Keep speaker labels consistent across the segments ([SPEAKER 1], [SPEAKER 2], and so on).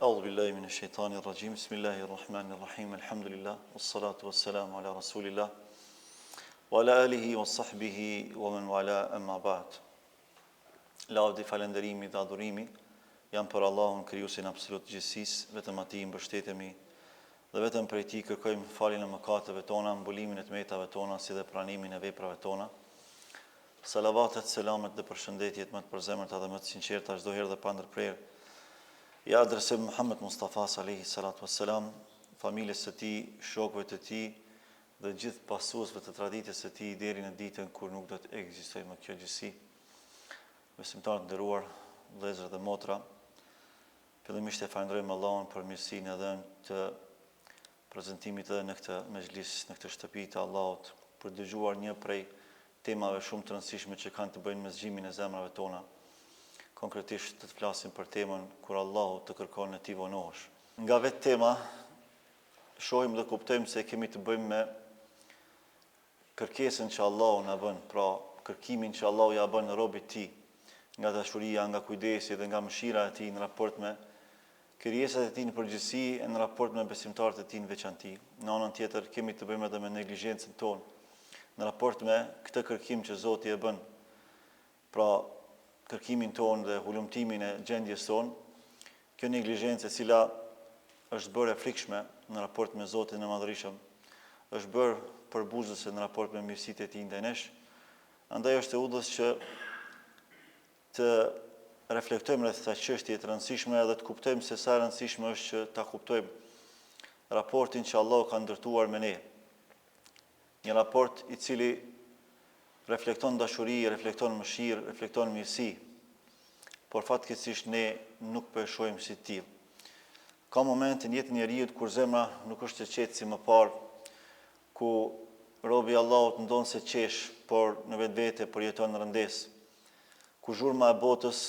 [SPEAKER 1] أعوذ بالله من الشيطان الرجيم بسم الله الرحمن الرحيم الحمد لله والصلاة والسلام على رسول الله وعلى آله وصحبه ومن والاه أما بعد. Lavdi, falënderimi dhe adhurimi janë për Allahun krijuesin absolut të gjithësisë, vetëm atij mbështetemi dhe vetëm prej tij kërkojmë faljen e mëkateve tona, mbulimin e tmetave tona, si dhe pranimin e veprave tona. Salavatet, selamet dhe përshëndetjet më të përzemërta dhe më të sinqerta çdo herë dhe pa ndërprerje ja adresojmë Muhammed Mustafa alayhi salatu wassalam, familjes së tij, shokëve të tij dhe gjithë pasuesve të traditës së tij deri në ditën kur nuk do të ekzistojë më kjo gjësi. Besimtarë të nderuar, vëllezër dhe motra, fillimisht e falenderojmë Allahun për mirësinë e dhënë të prezantimit edhe në këtë mezhlis, në këtë shtëpi të Allahut, për dëgjuar një prej temave shumë të rëndësishme që kanë të bëjnë me zgjimin e zemrave tona. Konkretisht të flasim për temën kur Allahu të kërkon e ti vonohesh. Nga vetë tema, shohim dhe kuptojmë se kemi të bëjmë me kërkesën që Allahu na bën, pra kërkimin që Allahu ja bën robit ti, nga dashuria, nga kujdesi dhe nga mëshira e tij në raport me krijesat e tij në përgjithësi e në raport me besimtarët e tij në veçantë. Në anën tjetër kemi të bëjmë edhe me neglizhencën tonë në raport me këtë kërkim që Zoti e bën. Pra kërkimin tonë dhe hulumtimin e gjendjes tonë, kjo neglizhencë e cila është bërë e frikshme në raport me Zotin e Madhërisëm, është bërë përbuzëse në raport me mirësitë e tij ndaj nesh. Andaj është e udhës që të reflektojmë rreth kësaj çështje të rëndësishme dhe të kuptojmë se sa e rëndësishme është që ta kuptojmë raportin që Allahu ka ndërtuar me ne. Një raport i cili reflekton dashuri, reflekton mëshirë, reflekton mirësi, por fatkeqësisht ne nuk po e shohim si të tillë. Ka momente në jetën e njeriut kur zemra nuk është e qetë si më parë, ku robi i Allahut ndon se qesh, por në vetvete përjeton në rëndesë, ku zhurma e botës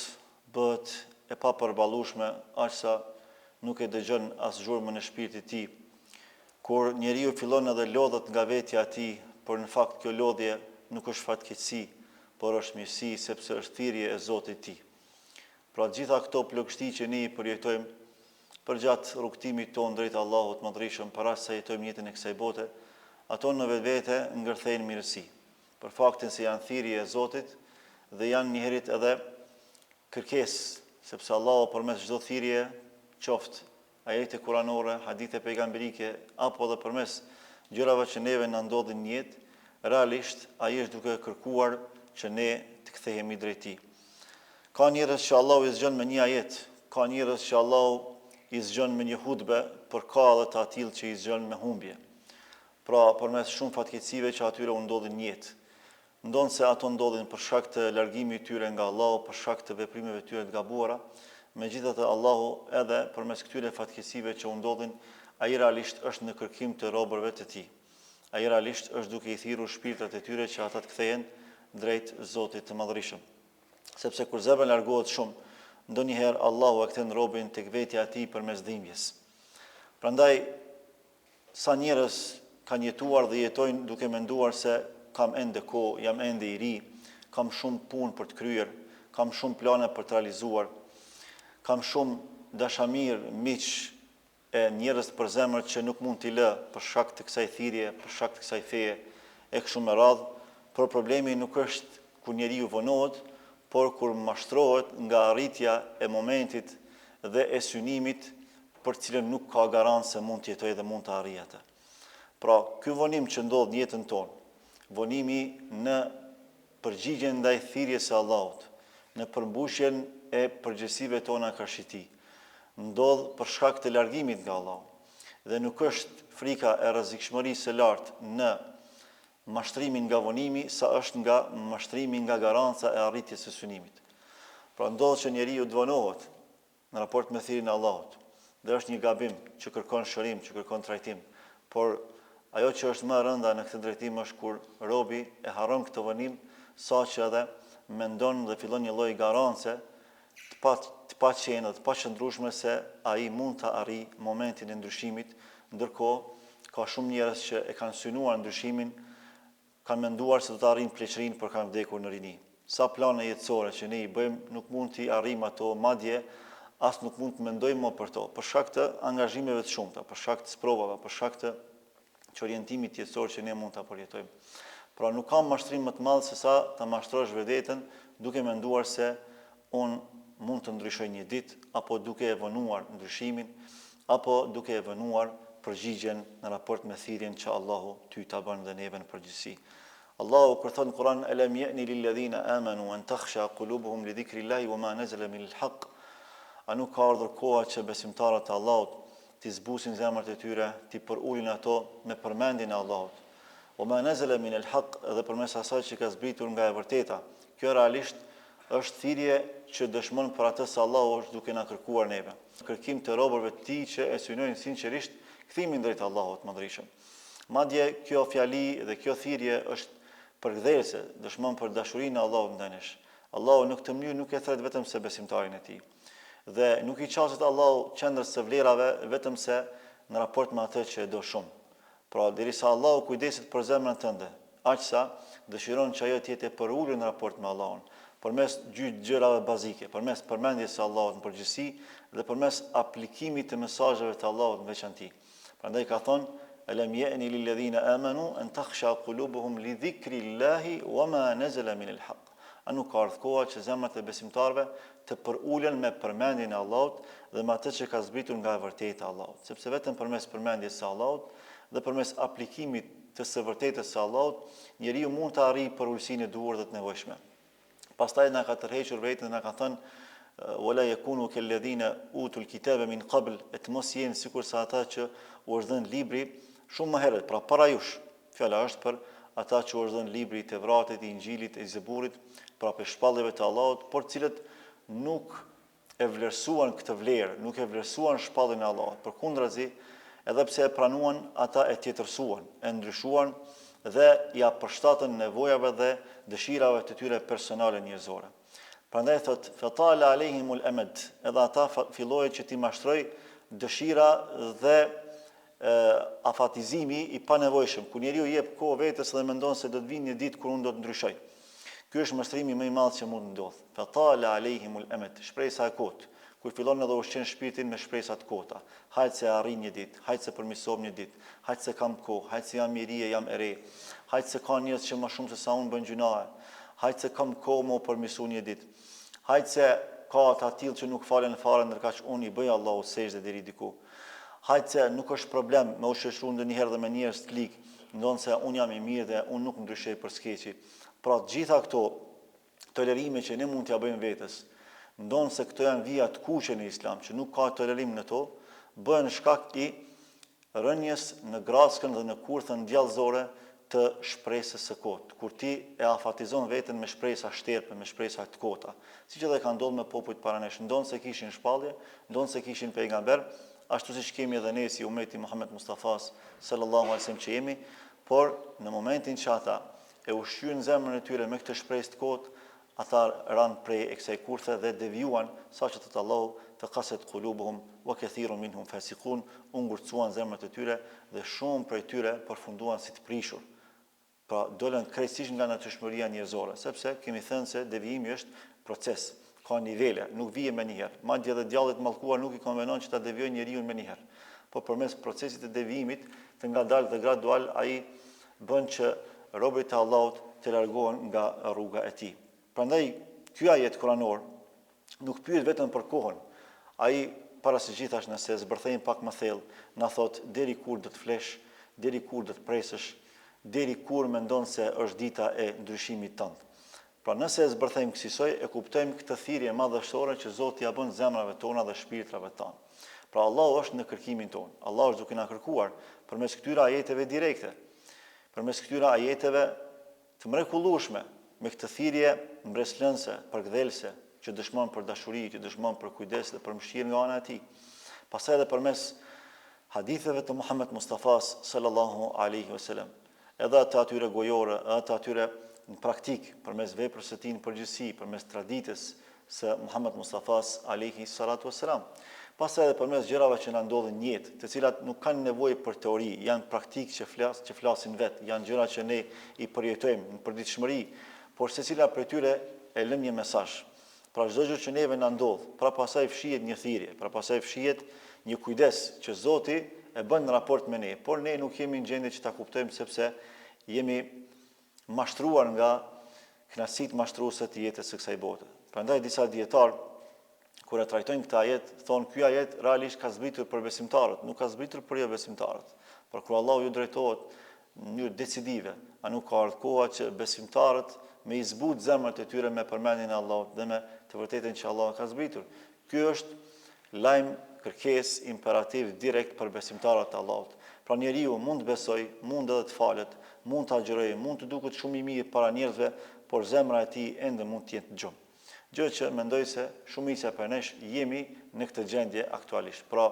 [SPEAKER 1] bëhet e papërballueshme, aqsa nuk e dëgjon as zhurmën e shpirtit të tij, kur njeriu fillon edhe lodhet nga vetja e tij, por në fakt kjo lodhje nuk është fatkeqësi, por është mirësi, sepse është thirrje e Zotit të tij. Pra gjitha këto plagështi që ne i përjetojmë përgjatë rrugtimit tonë drejt Allahut Madhërisëm, para se jetojmë jetën e kësaj bote, ato në vetvete ngërthejnë mirësi, për faktin se janë thirrje e Zotit dhe janë njëherët edhe kërkesë, sepse Allahu përmes çdo thirrje, qoftë ajete kuranore, hadithe pejgamberike, apo edhe përmes gjërave që neve na ndodhin në jetë, realisht ai është duke kërkuar që ne të kthehemi drejt tij. Ka njerëz që Allahu i zgjon me një ajet, ka njerëz që Allahu i zgjon me një hutbe, por ka edhe të atill që i zgjon me humbje. Pra, përmes shumë fatkeqësive që atyre u ndodhin në jetë. Ndon se ato ndodhin për shkak të largimit tyre nga Allahu, për shkak të veprimeve tyre të gabuara, megjithatë Allahu edhe përmes këtyre fatkeqësive që u ndodhin, ai realisht është në kërkim të robërve të tij. Ai realisht është duke i thirrur shpirtrat e tyre që ata të kthehen drejt Zotit të Madhërisëm. Sepse kur zemra largohet shumë, ndonjëherë Allahu e kthen robën tek vetja e tij përmes dhimbjes. Prandaj sa njerëz kanë jetuar dhe jetojnë duke menduar se kam ende kohë, jam ende i ri, kam shumë punë për të kryer, kam shumë plane për të realizuar, kam shumë dashamir, miq e njerëz për zemër që nuk mund t'i lë për shkak të kësaj thirrje, për shkak të kësaj feje e kështu me radhë, por problemi nuk është kur njeriu vonohet, por kur mashtrohet nga arritja e momentit dhe e synimit për cilën nuk ka garancë se mund të jetojë dhe mund të arrijë atë. Pra, ky vonim që ndodh në jetën tonë, vonimi në përgjigjen ndaj thirrjes së Allahut, në përmbushjen e përgjegjësive tona karshi tij, ndodh për shkak të largimit nga Allahu. Dhe nuk është frika e rrezikshmërisë së lartë në mashtrimin nga vonimi, sa është nga mashtrimi nga garanca e arritjes së synimit. Pra ndodh që njeriu të vonohet në raport me thirrjen e Allahut. Dhe është një gabim që kërkon shërim, që kërkon trajtim, por ajo që është më e rënda në këtë drejtim është kur robi e harron këtë vonim, saqë edhe mendon dhe fillon një lloj garance të paqenë, të paqëndrueshme se ai mund të arrijë momentin e ndryshimit, ndërkohë ka shumë njerëz që e kanë synuar ndryshimin, kanë menduar se do të arrijnë pleqërinë, por kanë vdekur në rini. Sa plane jetësore që ne i bëjmë, nuk mund t'i arrijmë ato, madje as nuk mund të mendojmë më për to, për shkak të angazhimeve të shumta, për shkak të sprovave, për shkak të orientimit jetësor që ne mund ta përjetojmë. Pra nuk ka mashtrim më të madh se sa ta mashtrosh vetveten duke menduar se unë mund të ndryshoj një ditë, apo duke e vënuar ndryshimin, apo duke e vënuar përgjigjen në raport me thirrjen që Allahu ty ta bën dhe neve në përgjithësi. Allahu kur thot në Kur'an alam ya'ni lil ladhina amanu an takhsha qulubuhum li dhikrillahi wama nazala min al-haq. A nuk ka ardhur koha që besimtarët e Allahut të zbusin zemrat e tyre, të përulin ato me përmendjen e Allahut. Wama nazala min al-haq, dhe përmes asaj që ka zbritur nga e vërteta. Kjo realisht është thirrje që dëshmon për atë se Allahu është duke na kërkuar neve. Kërkim të robërve të tij që e synojnë sinqerisht kthimin drejt Allahut Madhërisht. Madje kjo fjali dhe kjo thirrje është përkthëse, dëshmon për dashurinë e Allahut ndaj nesh. Allahu në këtë mënyrë nuk e thret vetëm se besimtarin e tij. Dhe nuk i qaset Allahu qendrës së vlerave vetëm se në raport me atë që e do shumë. Pra derisa Allahu kujdeset për zemrën tënde, aqsa dëshiron që ajo të jetë e përulur në raport me Allahun, përmes gjërave bazike, përmes përmendjes së Allahut në përgjithësi dhe përmes aplikimit të mesazheve të Allahut në veçantë. Prandaj ka thonë alam ya'ni lil ladhina amanu an takhsha qulubuhum li dhikrillahi wama nazala min al-haq. A nuk ka ardhur koha që zemrat e besimtarëve të përulen me përmendjen e Allahut dhe me atë që ka zbritur nga e vërteta e Allahut, sepse vetëm përmes përmendjes së Allahut dhe përmes aplikimit të së vërtetës së Allahut, njeriu mund të arrijë përulësinë e duhur dhe të nevojshme. Pastaj na ka tërhequr veten dhe na ka thënë wala yakunu kalladhina utul kitaba min qabl, et mos jenë sikur sa ata që u është dhënë libri shumë më herët, pra para jush. Fjala është për ata që u është dhënë libri i Tevratit, i Injilit, i Zeburit, pra për shpallëve të Allahut, por cilët nuk e vlerësuan këtë vlerë, nuk e vlerësuan shpalljen e Allahut. Përkundrazi, edhe pse e pranuan, ata e tjetërsuan, e ndryshuan dhe ja përshtatën nevojave dhe dëshirave të tyre personale njerëzore. Prandaj thot fatala alehimul amad, edhe ata filloi që ti mashtroi dëshira dhe afatizimi i panevojshëm, ku njeriu jep kohë vetes dhe mendon se do të vinë një ditë kur unë do të ndryshoj. Ky është mashtrimi më i madh që mund të ndodh. Fatala alehimul amad, shpresa e kotë, kur fillon edhe ushqen shpirtin me shpresa të kota. Hajt se arrin një ditë, hajt se përmirësoj një ditë, hajt se kam kohë, hajt se jam i ri, jam e re, hajt se ka njerëz që më shumë se sa unë bën gjunahe, hajt se kam kohë më përmirësoj një ditë, hajt se ka ata tillë që nuk falen fare ndërkaq unë i bëj Allahu sejdë deri diku. Hajt se nuk është problem me u shoqëruar ndonjëherë dhe me njerëz të lig, ndonse unë jam i mirë dhe unë nuk ndryshoj për skeqi. Pra të gjitha këto tolerime që ne mund t'ja bëjmë vetes, ndonë se këto janë vija të kuqe në Islam, që nuk ka tolerim në to, bëhen shkak i rënjes në graskën dhe në kurthën djallëzore të shpresës së kotë, kur ti e afatizon veten me shpresa shterpe, me shpresa të kota, siç edhe ka ndodhur me popujt para nesh, ndonë se kishin shpallje, ndonë se kishin pejgamber, ashtu siç kemi edhe ne si ummeti Muhammed Mustafas sallallahu alaihi wasallam që jemi, por në momentin që ata e ushqyën zemrën e tyre me këtë shpresë të kotë, ata ranë prej e kësaj kurthe dhe devijuan, sa që thot Allahu, faqaset qulubuhum wa kathirun minhum fasiqun, u ngurcuan zemrat e tyre dhe shumë prej tyre përfunduan si të prishur. Pra dolën krejtësisht nga natyrshmëria njerëzore, sepse kemi thënë se devijimi është proces, ka nivele, nuk vije me njëherë. Madje edhe djallit mallkuar nuk i konvenon që ta devijojë njeriu me njëherë. Po përmes procesit të devijimit, të ngadalë dhe gradual, ai bën që robërit e Allahut të largohen nga rruga e tij. Prandaj ky ajet kuranor nuk pyet vetëm për kohën. Ai para së gjithash nëse zbërthejmë pak më thellë, na thot deri kur do të flesh, deri kur do të presësh, deri kur mendon se është dita e ndryshimit tënd. Pra nëse e zbërthejmë kësaj, e kuptojmë këtë thirrje madhështore që Zoti ja bën zemrave tona dhe shpirtrave tona. Pra Allahu është në kërkimin ton. Allahu është duke na kërkuar përmes këtyre ajeteve direkte, përmes këtyre ajeteve të mrekullueshme, me këtë thirrje mbreslënse, përkthelse, që dëshmon për dashuri, që dëshmon për kujdes dhe për mëshirë nga ana e tij. Pastaj edhe përmes haditheve të Muhammed Mustafas sallallahu alaihi wasallam, edhe të atyre gojore, edhe të atyre në praktik, përmes veprës së tij në përgjithësi, përmes traditës së Muhammed Mustafas alaihi salatu wasalam. Pastaj edhe përmes gjërave që na ndodhin në jetë, të cilat nuk kanë nevojë për teori, janë praktikë që flasin vetë, janë gjëra që ne i përjetojmë në përditshmëri, por secila prej tyre e lën një mesazh. Pra çdo gjë që neve na ndodh, pra pasaj fshihet një thirrje, pra pasaj fshihet një kujdes që Zoti e bën në raport me ne, por ne nuk jemi në gjendje që ta kuptojmë sepse jemi mashtruar nga kënaqësitë mashtruese të jetës së kësaj bote. Prandaj disa dietar kur e trajtojnë këtë ajet, thonë ky ajet realisht ka zbritur për besimtarët, nuk ka zbritur për jo besimtarët. Por kur Allahu ju drejtohet në mënyrë decisive, a nuk ka ardhur koha që besimtarët me i zbut zemrat e tyre me përmendjen e Allahut dhe me të vërtetën që Allahu ka zbritur. Ky është lajm, kërkesë, imperativ direkt për besimtarët e Allahut. Pra njeriu mund të besoj, mund edhe të falet, mund të agjërojë, mund të duket shumë i mirë para njerëzve, por zemra e tij ende mund të jetë gjumë. Gjë që mendoj se shumica për nesh jemi në këtë gjendje aktualisht. Pra,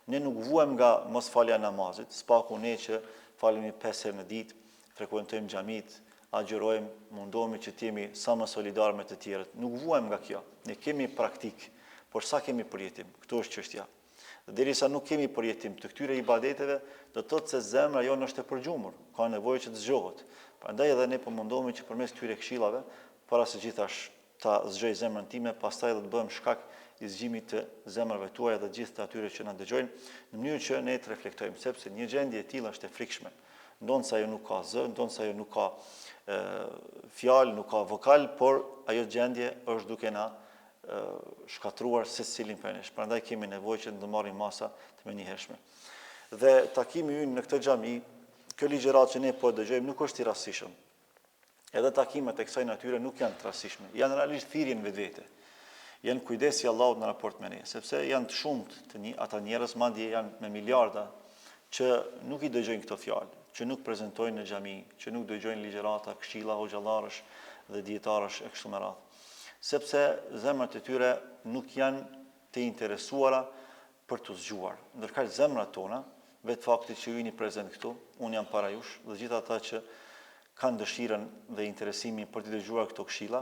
[SPEAKER 1] ne nuk vuhem nga mosfalja e namazit, spaku ne që falemi 5 herë në ditë, frekuentojmë xhamit, agjërojmë, mundohemi që të jemi sa më solidar me të tjerët. Nuk vuhem nga kjo. Ne kemi praktik, por sa kemi përjetim? Këto është çështja. Dhe derisa nuk kemi përjetim të këtyre ibadeteve, do të thotë se zemra jonë është e përgjumur, ka nevojë që të zgjohet. Prandaj edhe ne po mundohemi që përmes këtyre këshillave, para së gjithash ta zgjoj zemrën time, pastaj do të bëhem shkak i zgjimit të zemrave tuaja dhe gjithë të atyre që na dëgjojnë, në mënyrë që ne të reflektojmë, sepse një gjendje e tillë është e frikshme. Ndonë se ajo nuk ka zë, ndonë se ajo nuk ka fjalë, nuk ka vokal, por ajo gjendje është duke na shkatruar secilin prej nesh. Prandaj kemi nevojë që të marrim masa të menjëhershme. Dhe takimi ynë në këtë xhami, kjo ligjërat që ne po dëgjojmë nuk është i rastishëm. Edhe takimet e kësaj natyre nuk janë të rastishme, janë realisht thirrje në vetvete. Janë kujdesi Allahut në raport me ne, sepse janë të shumtë ata njerëz, madje janë me miliarda që nuk i dëgjojnë këto fjalë, që nuk prezantojnë në xhami, që nuk dëgjojnë ligjërata, këshilla, hoxhallarësh dhe dietarësh e kështu me radhë. Sepse zemrat e tyre nuk janë të interesuara për të zgjuar. Ndërkaq zemrat tona, vetë fakti që ju jeni prezant këtu, unë jam para jush dhe gjithë ata që kanë dëshirën dhe interesimin për të dëgjuar këto këshilla,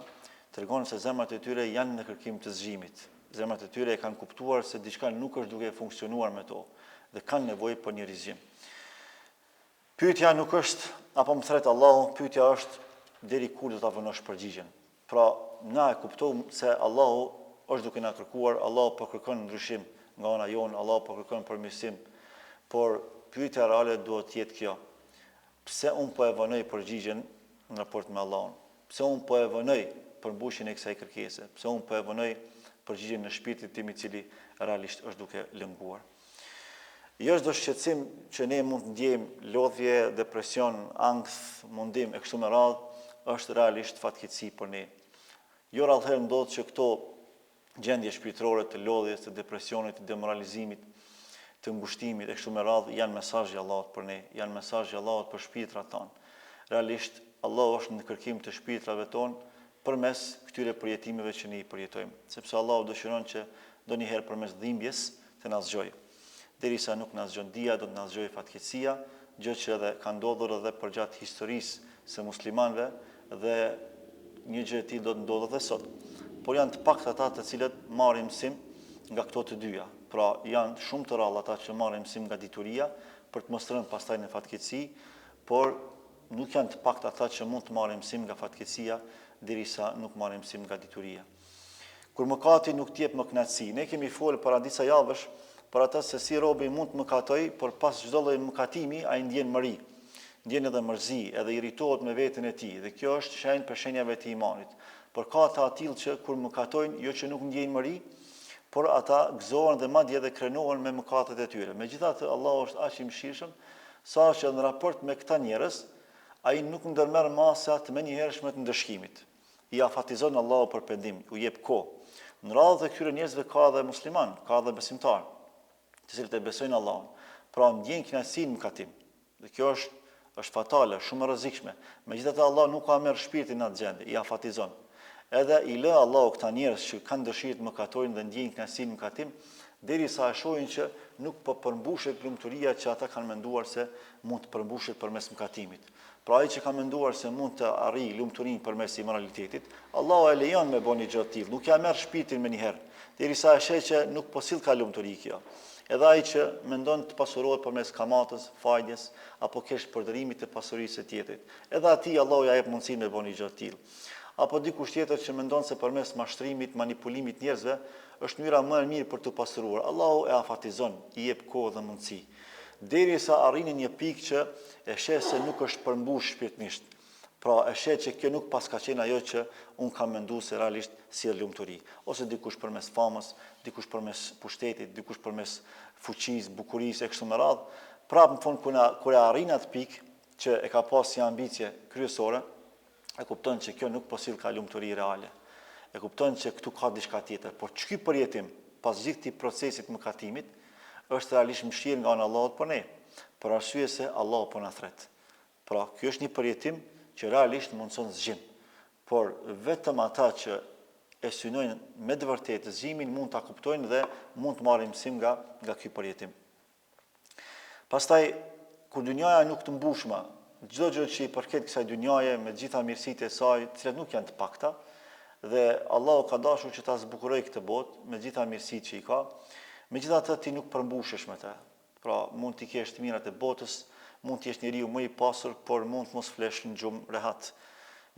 [SPEAKER 1] tregon se zemrat e tyre janë në kërkim të zgjimit. Zemrat e tyre e kanë kuptuar se diçka nuk është duke funksionuar me to dhe kanë nevojë për një rizgjim. Pyetja nuk është apo më thret Allahu, pyetja është deri kur do ta vënosh përgjigjen. Pra, na e kuptojmë se Allahu është duke na kërkuar, Allahu po kërkon ndryshim nga ana jonë, Allahu po kërkon përmirësim, por pyetja reale duhet të jetë kjo. Pse unë po e vënoj përgjigjen në raport me Allahun? Pse unë po e vënoj përmbushjen e kësaj kërkese? Pse unë po e vënoj përgjigjen në shpirtin tim i cili realisht është duke lënguar? Jo çdo shqetësim që ne mund të ndjejmë lodhje, depresion, ankth, mundim e kështu me radhë është realisht fatkeqësi për ne. Jo rrallëherë ndodh që këto gjendje shpirtërore të lodhjes, të depresionit, të demoralizimit, të ngushtimit e kështu me radhë janë mesazhi i Allahut për ne, janë mesazhi i Allahut për shpirtrat tonë. Realisht Allahu është në kërkim të shpirtrave tonë përmes këtyre përjetimeve që ne i përjetojmë, sepse Allahu dëshiron që ndonjëherë përmes dhimbjes të na zgjojë. Derisa nuk na zgjon dia, do të na zgjojë fatkeqësia, gjë që edhe ka ndodhur edhe përgjatë historisë së muslimanëve dhe një gjë e tillë do të ndodhë edhe sot. Por janë të paktë ata të cilët marrin mësim nga këto të dyja. Pra janë shumë të rrallë ata që marrin mësim nga dituria për të mos rënë pastaj në fatkeqësi, por nuk janë të paktë ata që mund të marrin mësim nga fatkeqësia derisa nuk marrin mësim nga dituria. Kur mëkati nuk t'jep më kënaqësi, ne kemi folur para disa javësh për atë se si robi mund të mëkatoj, por pas çdo lloji mëkatimi ai ndjen mëri, ndjen edhe mërzi, edhe irritohet me veten e tij, dhe kjo është shenjë për shenjave të imanit. Por ka ata tillë që kur mëkatojnë, jo që nuk ndjejnë mëri, por ata gëzohen dhe madje edhe krenohen me mëkatet e tyre. Megjithatë, Allahu është aq i mëshirshëm, sa që në raport me këta njerëz, ai nuk ndërmerr masa të menjëhershme të ndëshkimit. I afatizon Allahu për pendim, u jep kohë. Në radhë të këtyre njerëzve ka edhe musliman, ka edhe besimtar, të cilët e besojnë Allahun. Pra ndjejnë kënaqësi në mëkatim. Dhe kjo është fatale, shumë e rrezikshme. Megjithatë, Allah nuk ka merr shpirtin në atë gjendje, i afatizon. Edhe i lë Allahu këta njerëz që kanë dëshirë të mëkatojnë dhe ndjejnë kënaqësi në mëkatim, derisa e shohin që nuk po përmbushet lumturia që ata kanë menduar se mund të përmbushet përmes mëkatimit. Pra ai që ka menduar se mund të arrijë lumturinë përmes imoralitetit, Allahu e lejon me bëni gjë të tillë, nuk ja merr shpirtin më një herë, derisa e sheh që nuk po sill ka lumturi kjo. Edhe ai që mendon të pasurohet përmes kamatës, fajdes apo kesh përdërimit të pasurisë së tjetrit, edhe atij Allahu ja jep mundësinë me bëni gjë të tillë. Apo dikush tjetër që mendon se përmes mashtrimit, manipulimit njerëzve, është mënyra më e mirë për të pasuruar. Allahu e afatizon, i jep kohë dhe mundësi. Derisa arrinin një pikë që e sheh se nuk është përmbush shpirtërisht. Pra e sheh që kjo nuk pas ka qenë ajo që unë kam menduar se realisht sjell lumturi. Ose dikush përmes famës, dikush përmes pushtetit, dikush përmes fuqisë, bukurisë e kështu me radhë. Prapë në fund kur e arrin atë pikë që e ka pas si ambicie kryesore, e kupton që kjo nuk po sill ka lumturi reale. E kupton që këtu ka diçka tjetër, por ç'ky përjetim pas gjithë këtij procesit mëkatimit është realisht mëshirë nga ana e Allahut për ne, për arsye se Allahu po na thret. Pra, ky është një përjetim që realisht mundson zgjim. Por vetëm ata që e synojnë me të vërtetë zgjimin mund ta kuptojnë dhe mund të marrin mësim nga ky përjetim. Pastaj, kur dynjaja nuk të mbushma, çdo gjë që i përket kësaj dynjaje me gjitha mirësitë e saj, të cilat nuk janë të pakta, dhe Allahu ka dashur që ta zbukuroj këtë botë me gjitha mirësitë që i ka, megjithatë ti nuk përmbushesh me të. Pra, mund t'i kesh të mirat e botës, mund të jesh njeriu më i pasur, por mund të mos flesh në gjumë rehat.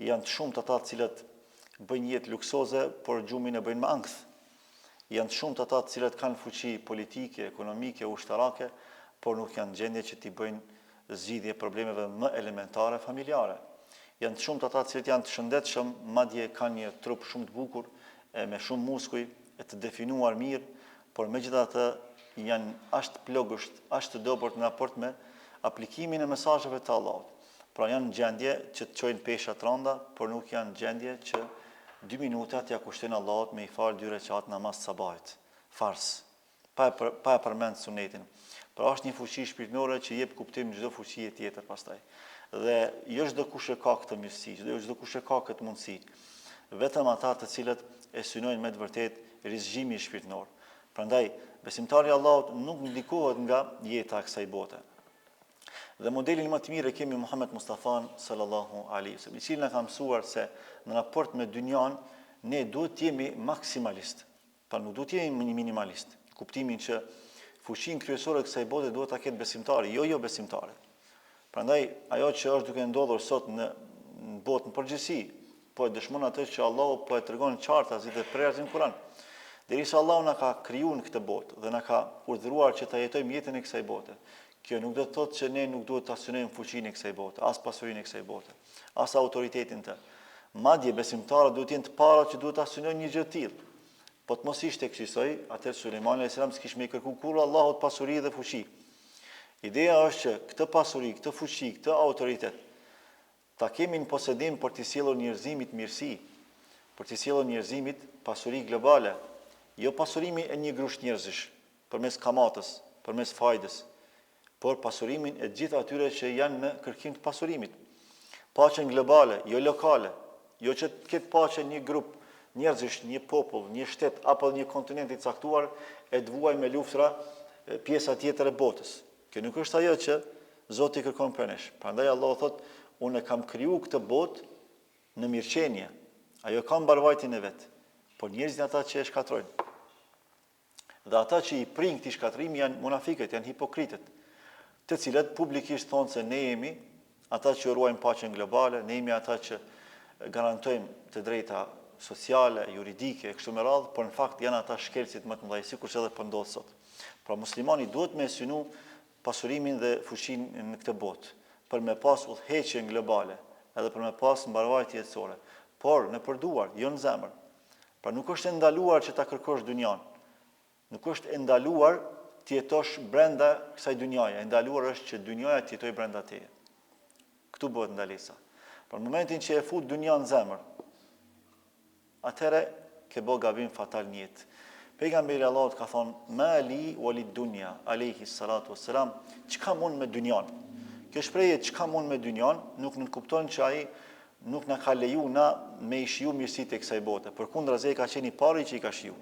[SPEAKER 1] Janë të shumtë ata të cilët bëjnë jetë luksoze, por gjumin e bëjnë me ankth. Janë të shumtë ata të cilët kanë fuqi politike, ekonomike, ushtarake, por nuk janë gjendje që t'i bëjnë zgjidhje problemeve më elementare familjare. Janë të shumtë ata të cilët janë të shëndetshëm, madje kanë një trup shumë të bukur, me shumë muskuj, e të definuar mirë, por megjithatë janë as të plogësht, as të dobët në raport me aplikimin e mesazheve të Allahut. Pra janë në gjendje që të çojnë pesha të rënda, por nuk janë në gjendje që 2 minuta t'ia kushtojnë Allahut me i falë 2 recat namaz sabahit, fars, pa e përmend sunetin. Pra është një fuqi shpirtërore që jep kuptim çdo fuqie tjetër pastaj. Dhe jo çdo kush e ka këtë mirësi, jo çdo kush e ka këtë mundësi. Vetëm ata të cilët e synojnë me të vërtetë rizgjimi shpirtëror. Prandaj besimtari i Allahut nuk ndikohet nga jeta e kësaj bote. Dhe modelin më të mirë e kemi Muhammed Mustafan sallallahu alaihi wasallam, i cili na ka mësuar se në raport me dynjan ne duhet të jemi maksimalist. Pra nuk duhet të jemi minimalist. Kuptimin që fuqinë kryesore të kësaj bote duhet ta ketë besimtari, jo besimtarët. Prandaj ajo që është duke ndodhur sot në botën përgjithësi, po e dëshmon atë që Allahu po e tregon qartë as dhe prerë në Kur'an. Derisa Allahu na ka krijuar në këtë botë dhe na ka urdhëruar që ta jetojmë jetën e kësaj bote. Kjo nuk do të thotë që ne nuk duhet ta synojmë fuqinë e kësaj bote, as pasurinë e kësaj bote, as autoritetin të. Madje besimtarët duhet të jenë të parë që duhet ta synojnë një gjë të tillë. Po të mos ishte kësaj, atëherë Sulejmani alayhis salam s'kishte më kërkuar kurrë Allahut pasuri dhe fuqi. Ideja është që këtë pasuri, këtë fuqi, këtë autoritet ta kemi në posedim për të sjellur njerëzimit mirësi, për të sjellur njerëzimit pasuri globale, jo pasurimi e një grusht njerëzish, përmes kamatës, përmes fajdës, por pasurimin e gjithë atyre që janë në kërkim të pasurimit. Paqen globale, jo lokale, jo që të ketë paqe një grup njerëzish, një popull, një shtet apo një kontinent i caktuar e të vuaj me luftra pjesa tjetër e botës. Kjo nuk është ajo që Zoti kërkon për nesh. Prandaj Allahu thotë, unë kam kriju këtë botë në mirëqenie. Ajo ka mbarvajtjen e vet. Por njerëzit ata që e shkatrojnë. Dhe ata që i prin këtij shkatrimi janë munafiqët, janë hipokritët, të cilët publikisht thonë se ne jemi ata që ruajmë paqen globale, ne jemi ata që garantojmë të drejta sociale, juridike, kështu me radhë, por në fakt janë ata shkelësit më të mëdhenj, sikur që edhe po ndodh sot. Pra muslimani duhet me synu pasurimin dhe fuqinë në këtë botë, për me pas udhëheqjen globale, edhe për me pas mbarvajtje jetësore, por në përduar, jo në zemër. Pra nuk është e ndaluar që ta kërkosh dynjan. Nuk është e ndaluar të jetosh brenda kësaj dynjaje, e ndaluar është që dynjaja të jetojë brenda teje. Këtu bëhet ndalesa. Pra në momentin që e fut dynjan në zemër, atëherë ke bë gabim fatal në jetë. Pejgamberi Allahut ka thonë, "Ma li walid dunya", alayhi salatu wassalam, çka mund me dynjan. Kjo shprehje çka mund me dynjan nuk nënkupton që ai nuk na ka leju na me i shiju mirësitë e kësaj bote. Përkundrazi ka qenë i pari që i ka shiju.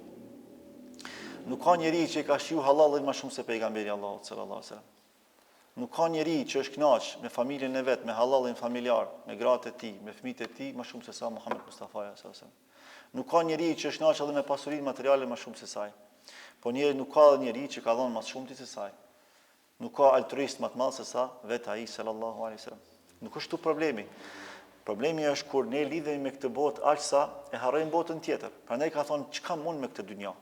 [SPEAKER 1] Nuk ka njeri që i ka shiju halallin më shumë se pejgamberi Allahut sallallahu alaihi wasallam. Nuk ka njeri që është kënaq me familjen e vet, me halallin familjar, me gratë e tij, me fëmijët e tij më shumë se sa Muhammed Mustafa sallallahu alaihi wasallam. Nuk ka njeri që është kënaq edhe me pasurinë materiale më shumë se saj. Po nuk ka edhe njeri që ka dhënë më shumë se saj. Nuk ka altruist më të madh se sa vetë ai sallallahu alaihi wasallam. Nuk është tu problemi. Problemi është kur ne lidhemi me këtë botë aq sa e harrojmë botën tjetër. Prandaj ka thonë çka mund me këtë dynjë.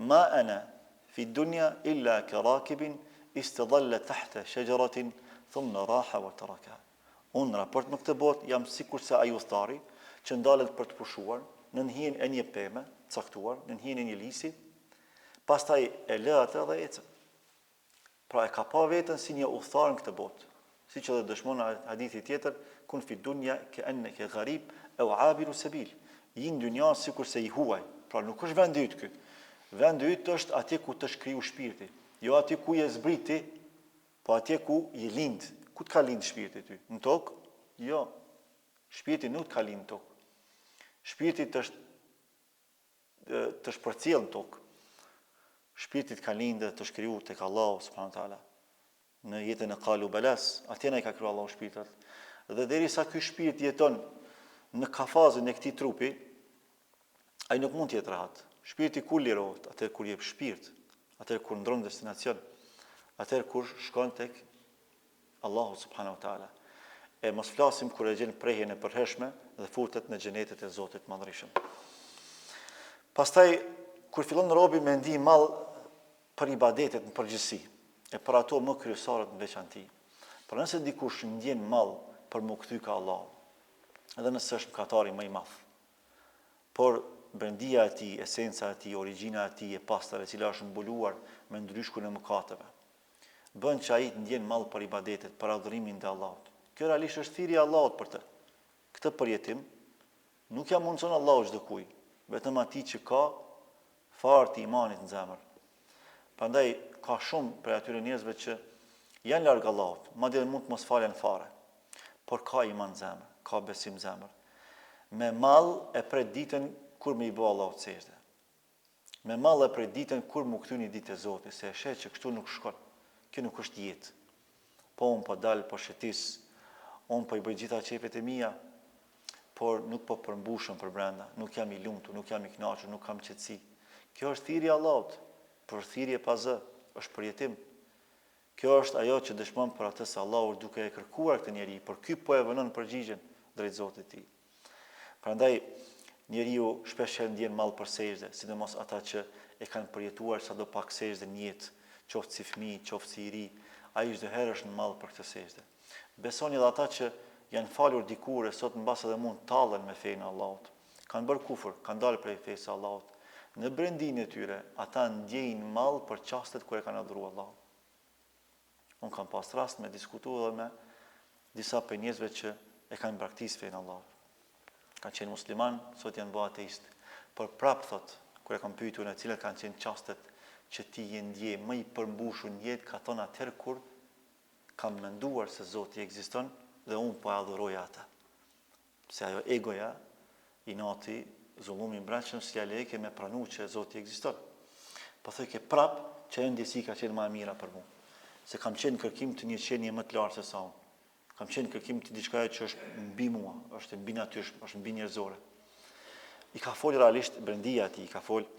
[SPEAKER 1] Ma ana fi dunya illa karakibin istadalla tahta shajaratin thumma raha wa taraka. Unë në raport me këtë botë jam sikur se ai udhëtari që ndalet për të pushuar në hijen e një pemë caktuar, në hijen e një lisi, pastaj e lë atë dhe ecë. Pra e ka pa veten si një udhëtar në këtë botë. Siç edhe dëshmon hadithi tjetër, kun fi dunya ka'annaka gharib aw 'abiru sabil. I në dynja sikur se i huaj. Pra nuk është vendi yt ky. Vendi yt është atje ku të shkriu shpirti, jo atje ku je zbriti, po atje ku je lind. Ku të ka lind shpirti ty? Në tokë? Jo. Shpirti nuk të ka lind në tokë. Shpirti të shpërcjell në tokë. Shpirti të ka lind dhe të shkriu tek Allahu subhanahu wa taala. Në jetën e kalu belas, atjena i ka kryu Allahu shpirtat. Dhe derisa ky shpirt jeton në kafazën e këtij trupi, ai nuk mund të jetë rahat. Shpirti kur lirohet, atëherë kur jep shpirt, atëherë kur ndron destinacion, atëherë kur shkon tek Allahu subhanahu wa taala. E mos flasim kur e gjen prehjen e përhershme dhe futet në xhenetet e Zotit Madhërisëm. Pastaj kur fillon robi me ndih mall për ibadetet në përgjithësi, e për ato më kryesorët në veçanti. Por nëse dikush ndjen mall për më kthy ka Allah, edhe nëse është mëkatari më i madh, por brendia e tij, esenca e tij, origjina e tij e pastër, e cila është mbuluar me ndryshkun e mëkateve, bën që ai të ndjen mall për ibadetet, për adhurimin ndaj Allahut. Kjo realisht është thirrja e Allahut për të. Këtë përjetim nuk ja mundson Allahu çdo kujt, vetëm atij që ka fart të imanit në zemër. Prandaj ka shumë për atyre njerëzve që janë larg Allahut, madje mund të mos falen fare, por ka iman në zemër, ka besim në zemër. Me mall e pret ditën kur më i bë Allahut sejdë. Me mall e pret ditën kur më kthyni ditë e Zotit, se e sheh që kështu nuk shkon. Kjo nuk është jetë. Po unë po dal, po shetis, unë po i bëj gjitha qepet e mia, por nuk po përmbushëm për brenda, nuk jam i lumtur, nuk jam i kënaqur, nuk kam qetësi. Kjo është thirrja e Allahut, por thirrje pa zë, është përjetim. Kjo është ajo që dëshmon për atë se Allahu duke e kërkuar këtë njerëz, por ky po e vënon përgjigjen drejt Zotit të tij. Prandaj njeriu shpesh ndjen mall për sejdë, sidomos ata që e kanë përjetuar sadopak sejdë në jetë, qoftë si fëmijë, qoftë si i ri, ai çdo herë është në mall për këtë sejdë. Besoni edhe ata që janë falur dikur e sot mbas edhe mund tallen me fenë e Allahut. Kanë bërë kufër, kanë dalë prej fesë së Allahut. Në brendinë e tyre, ata ndjejnë mall për çastet kur e kanë adhuruar Allahun. Unë kam pas rast me diskutuar edhe me disa për njerëzve që e kanë praktikë fenë e Allahut. Kanë qenë musliman, sot janë bërë ateist. Por prap thot, kur e kam pyetur në cilat kanë qenë çastet që ti je ndje më i përmbushur në jetë, ka thonë atëherë kur kam menduar se Zoti ekziston dhe unë po adhuroj atë. Se ajo egoja, inati, zullumi i brendshëm si ja leke me pranu që Zoti ekziston. Po thoj ke prap që ajo ndjesi ka qenë më e mira për mua. Se kam qenë kërkim të një qenie më të lartë se sa unë. Kam qenë kërkim të diçka që është mbi mua, është mbi natyrshme, është mbi njerëzore. I ka folë realisht brendia e tij, i ka folë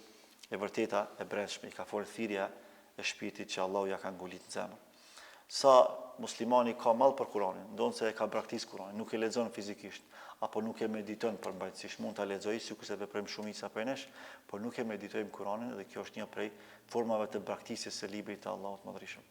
[SPEAKER 1] e vërteta e brendshme, i ka folë thirrja e shpirtit që Allahu ja ka ngulit në zemër. Sa muslimani ka mall për Kur'anin, ndonse e ka praktikë Kur'anin, nuk e lexon fizikisht, apo nuk e mediton përmbajtësisht, mund ta lexojë sikur se veprojmë shumica prej nesh, por nuk e meditojmë Kur'anin dhe kjo është një prej formave të praktikës së librit të Allahut Madhërisëm.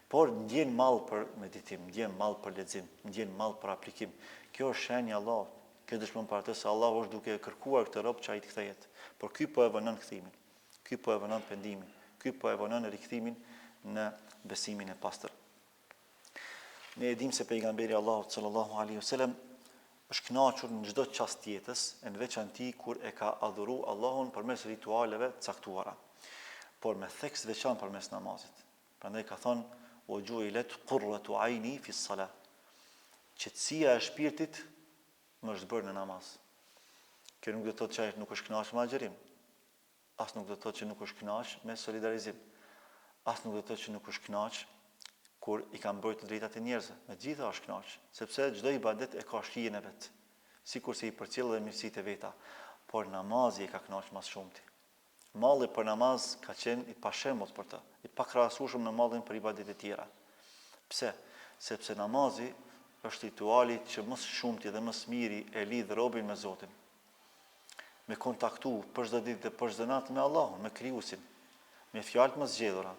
[SPEAKER 1] Por ndjen mall për meditim, ndjen mall për lexim, ndjen mall për aplikim. Kjo është shenjë e Allahut. Kjo dëshmon për atë se Allahu është duke kërkuar këtë rob që ai të kthehet. Por ky po e vënon kthimin. Ky po e vënon pendimin. Ky po e vënon rikthimin në besimin e pastër. Ne e dimë se pejgamberi Allahut sallallahu alaihi wasallam është kënaqur në çdo çast jetës, në veçanti kur e ka adhuru Allahun përmes ritualeve të caktuara, por me theks veçantë përmes namazit. Prandaj ka thonë o ju'ilat qurratu aini fi s-salah. Qetësia e shpirtit më është bërë në namaz. Kjo nuk do të thotë që ai nuk është kënaqur me agjerim. As nuk do të thotë që nuk është kënaqur me solidarizim. As nuk do të thotë që nuk është kënaqur kur i ka mbrojtur të drejtat e njerëzve. Megjithatë është kënaqur, sepse çdo ibadet e ka shijen e vet. Sikur se i përcjell edhe mirësitë e veta, por namazi e ka kënaqur më shumë. Malli për namaz ka qenë i pashembull për të, i pakrahasueshëm në mallin për ibadet e tjera. Pse? Sepse namazi është rituali që më së shumti dhe më së miri e lidh robin me Zotin. Me kontaktu për çdo ditë dhe për çdo natë me Allahun, me Krijuesin, me fjalët më zgjedhura,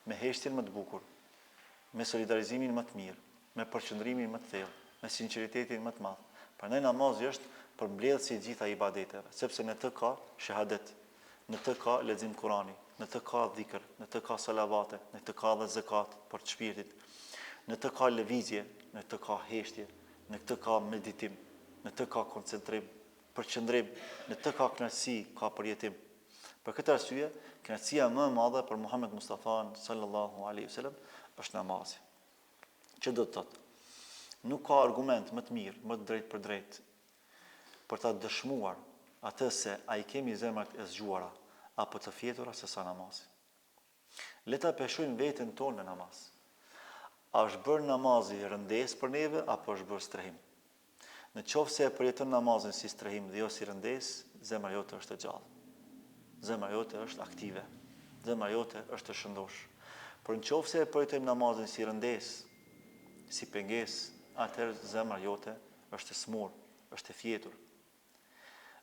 [SPEAKER 1] me heshtjen më të bukur, me solidarizimin më të mirë, me përqendrimin më të thellë, me sinqeritetin më të madh. Prandaj namazi është përmbledhësi i gjitha ibadeteve, sepse në të ka shahadet, në të ka lexim Kurani, në të ka dhikr, në të ka salavate, në të ka dhe zakat për të shpirtit, në të ka lëvizje, në të ka heshtje, në të ka meditim, në të ka koncentrim, përqendrim, në të ka kënaqësi, ka përjetim. Për këtë arsye, kënaqësia më e madhe për Muhammed Mustafa sallallahu alaihi wasallam është namazi. Që do të thotë? Nuk ka argument më të mirë, më të drejtë për drejtë për ta dëshmuar atë se a i kemi zemrat e zgjuara apo të fjetura se sa namazi. Le ta peshojmë veten tonë në namaz. A është bërë namazi rëndes për neve apo është bërë strehim? Në qoftë se e përjeton namazin si strehim dhe jo si rëndes, zemra jote është e gjallë. Zemra jote është aktive. Zemra jote është e shëndosh. Por në qoftë se e përjetojmë namazin si rëndes, si pengesë, atëherë zemra jote është e smur, është e fjetur.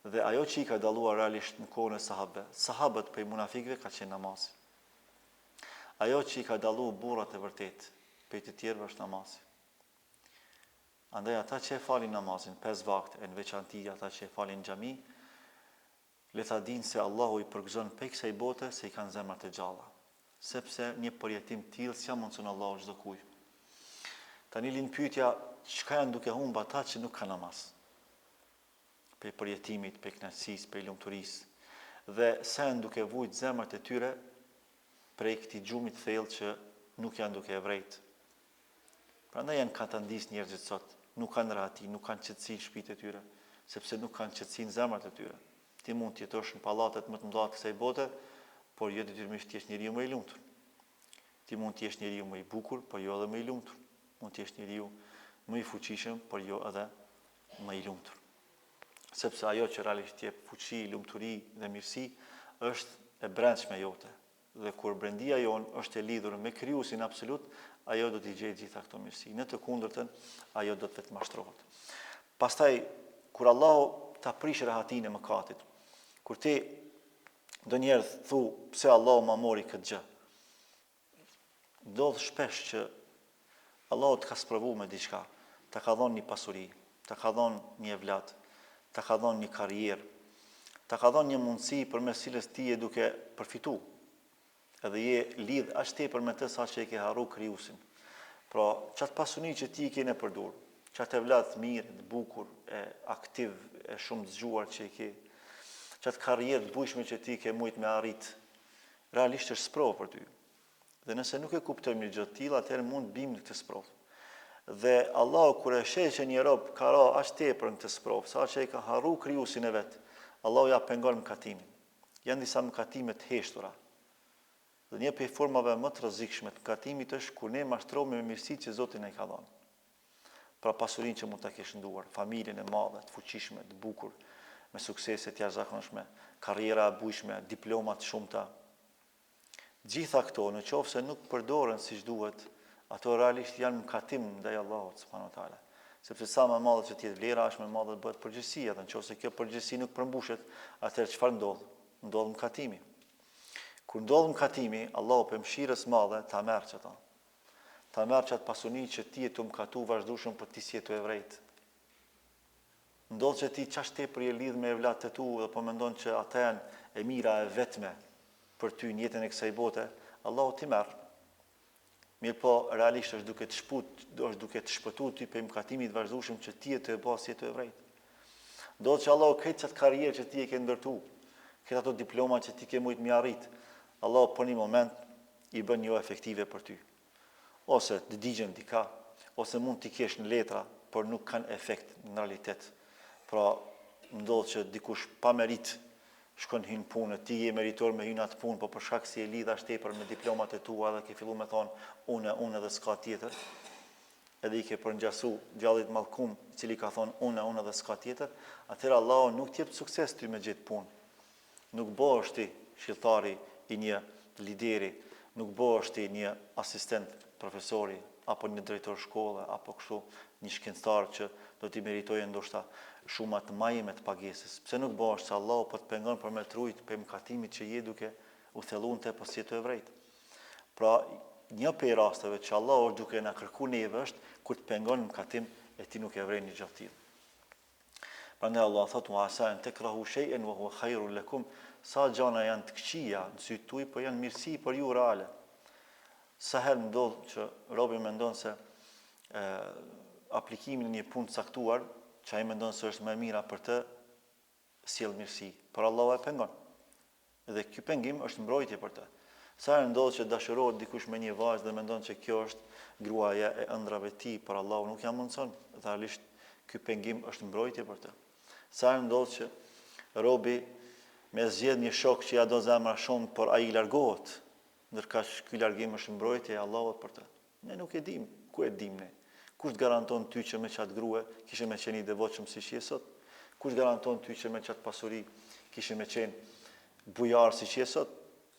[SPEAKER 1] Dhe ajo që i ka dalluar realisht në kohën e sahabët prej munafikëve ka qenë namazi. Ajo që i ka dalluar burrat e vërtet prej të tjerëve është namazi. Andaj ata që e falin namazin 5 vakte, e në veçanti ata që e falin në xhami, le ta dinë se Allahu i përgëzon prej kësaj bote se i kanë zemrat e gjalla, sepse një përjetim të tillë s'ja mundson Allahu çdo kujt. Tani lind pyetja, çka janë duke humb ata që nuk kanë namaz? Për përjetimit, për kënaqësisë, për lumturisë, dhe sa janë duke vujt zemrat e tyre prej këtij gjumit thellë që nuk janë duke e vrejt. Prandaj janë katandis njerëzit sot, nuk kanë rahati, nuk kanë qetësi në shtëpitë e tyre, sepse nuk kanë qetësi në zemrat e tyre. Ti mund të jetosh në pallatet më të mëdha të kësaj bote, por jo detyrimisht të jesh njeriu më i lumtur. Ti mund të jesh njeriu më i bukur, por jo edhe më i lumtur. Mund të jesh njeriu më i fuqishëm, por jo edhe më i lumtur. Sepse ajo që realisht jep fuqi, lumturi dhe mirësi është e brendshme jote. Dhe kur brendia jon është e lidhur me Krijuesin absolut, ajo do t'i gjejë gjitha këto mirësi. Në të kundërtën, ajo do të vetë mashtrohet. Pastaj, kur Allahu ta prish rahatinë e mëkatit, kur ti ndonjëherë thu pse Allahu ma mori këtë gjë, ndodh shpesh që Allahu të ka sprovuar me diçka, ta ka dhënë një pasuri, ta ka dhënë një evlat, ta ka dhënë një karrierë, ta ka dhënë një mundësi përmes cilës ti je duke përfituar. Edhe je lidh aq tepër me të sa që e ke harru Krijuesin. Pra, çat pasuni që ti ke në përdor, çat evlat mirë, të bukur, e aktiv, e shumë të zgjuar që ke, çat karrierë të bujshme që ti ke mujt me arrit, realisht është sprovë për ty. Dhe nëse nuk e kuptojmë një gjë të tillë, atëherë mund të bimë në këtë sprovë. Dhe Allahu kur e sheh që një rob ka ra aq tepër në këtë sprovë, sa që e ka harru Krijuesin e vet, Allahu ja pengon mëkatimin. Janë disa mëkatime të heshtura. Dhe një prej formave më të rrezikshme të mëkatimit është kur ne mashtrohemi me mirësitë që Zoti na i ka dhënë. Pra pasurinë që mund ta kesh nduar, familjen e madhe, të fuqishme, të bukur, me suksese të jashtëzakonshme, karriera e bujshme, diploma të shumta. Gjitha këto, në qoftë se nuk përdoren siç duhet, ato realisht janë mëkatim ndaj Allahut subhanahu wa taala. Sepse sa më madhe që të jetë vlera, aq më madhe bëhet përgjegjësia, dhe nëse kjo përgjegjësi nuk përmbushet, atëherë çfarë ndodh? Ndodh mëkatimi. Kur ndodh mëkatimi, Allahu për mëshirës madhe ta merr çata. Ta merr çat pasuni që ti je të mëkatu vazhdueshëm për ti si jetu e vrejt. Ndodh që ti çast tepër je lidh me evlatet e tu dhe po mendon që ata janë e mira e vetme për ty në jetën e kësaj bote, Allahu ti merr. Mirë po, realisht është duke të shpëtuar ty për mëkatimit vazhdueshëm që ti je të bas jetu e vrejt. Ndodh që Allahu këtë çat karrierë që ti e ke ndërtu, këtë ato diploma që ti ke mujt mi arrit, Allahu për një moment i bën jo efektive për ty. Ose të digjen dika, ose mund t'i kesh në letra, por nuk kanë efekt në realitet. Pra, ndodh që dikush pa merit shkon hyn punë, ti je meritor me hyn atë punë, po për shkak se je lidh as tepër me diplomat e tua dhe ke filluar me thonë unë dhe s'ka tjetër. Edhe i ke përngjasu djallit mallkum, i cili ka thonë unë dhe s'ka tjetër, atëherë Allahu nuk t'jep sukses ty me gjetë punë. Nuk bëhesh ti shilltari i një lideri, nuk bëhesh ti një asistent profesori, apo një drejtor shkolle, apo kështu një shkencëtar që do t'i meritojë ndoshta shumë të majme të pagesës. Pse nuk bëhesh se Allahu po të pengon për me trujt për mëkatimit që je duke u thellun te pas jetë e vrejt. Pra, një prej rasteve që Allahu është duke na kërkuar neve është kur të pengon mëkatim e ti nuk e vren një gjë tillë. Prandaj Allah thotë wa asa an takrahu shay'an wa huwa khairun lakum, sa gjana janë të këqija në sytë tuaj, por janë mirësi për ju reale. Sa herë ndodh që robi mendon se aplikimin në një punë të caktuar, që ai mendon se është më e mira për të sjell mirësi, por Allahu e pengon. Dhe ky pengim është mbrojtje për të. Sa herë ndodh që dashurohet dikush me një vajzë dhe mendon se kjo është gruaja e ëndrave të tij, por Allahu nuk ja mundson. Realisht ky pengim është mbrojtje për të. Sa herë ndodh që robi me zgjedh një shok që ja do zemra shumë, por ai largohet, ndërkaq ky largim është mbrojtje e Allahut për të. Ne nuk e dim, ku e dim ne? Kush të garanton ty që me qatë grue kishe me qenë i devotshëm siç je sot? Kush garanton ty që me qatë pasuri kishe me qenë bujar siç je sot?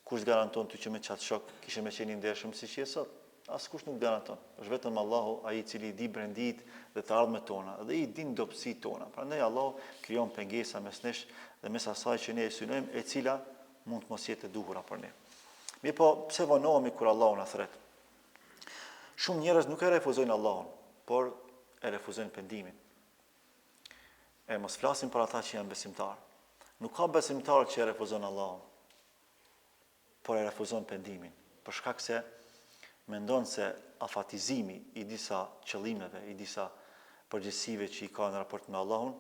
[SPEAKER 1] Kush garanton ty që me qatë shok kishe me qenë i ndershëm siç je sot? Askush nuk garanton. Është vetëm Allahu, ai i cili di brendit dhe të ardhmet tona, dhe i din dobësitë tona. Prandaj Allahu krijon pengesa mes nesh dhe mes asaj që ne e synojmë, e cila mund të mos jetë e duhura për ne. Mirë po, pse vonohemi kur Allahu na thret? Shumë njerëz nuk e refuzojnë Allahun, por e refuzojnë pendimin. E mos flasim për ata që janë besimtar. Nuk ka besimtar që e refuzon Allahun, por e refuzon pendimin, për shkak se mendon se afatizimi i disa qëllimeve, i disa përgjegjësive që i ka në raport me Allahun,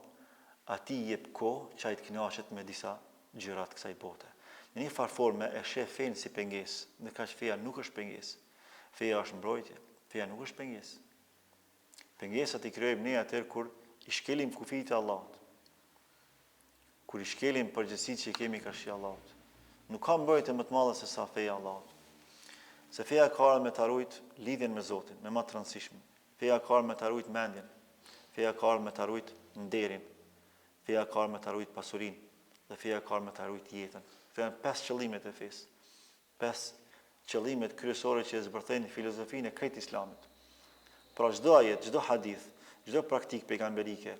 [SPEAKER 1] atij jep kohë që ai të kënaqet me disa gjëra të kësaj bote. Në një farë forme e sheh fen si pengesë, dhe kaq feja nuk është pengesë. Feja është mbrojtje, feja nuk është pengesë. Pengesat i krijojmë ne atëherë kur i shkelim kufijtë e Allahut. Kur i shkelim përgjegjësitë që kemi karshi Allahut. Nuk ka mbrojtje më të madhe se sa feja e Allahut. Se feja ka ardhur me ta rujt lidhjen me Zotin, me më të rëndësishme. Feja ka ardhur me ta rujt mendjen. Feja ka ardhur me ta rujt nderin. Feja ka ardhur me ta rujt pasurinë, dhe feja ka ardhur me ta rujt jetën. Këto janë 5 qëllimet e fesë. 5 qëllimet kryesore që zbërthejnë filozofinë e krejt Islamit. Pra çdo ajet, çdo hadith, çdo praktik pejgamberike,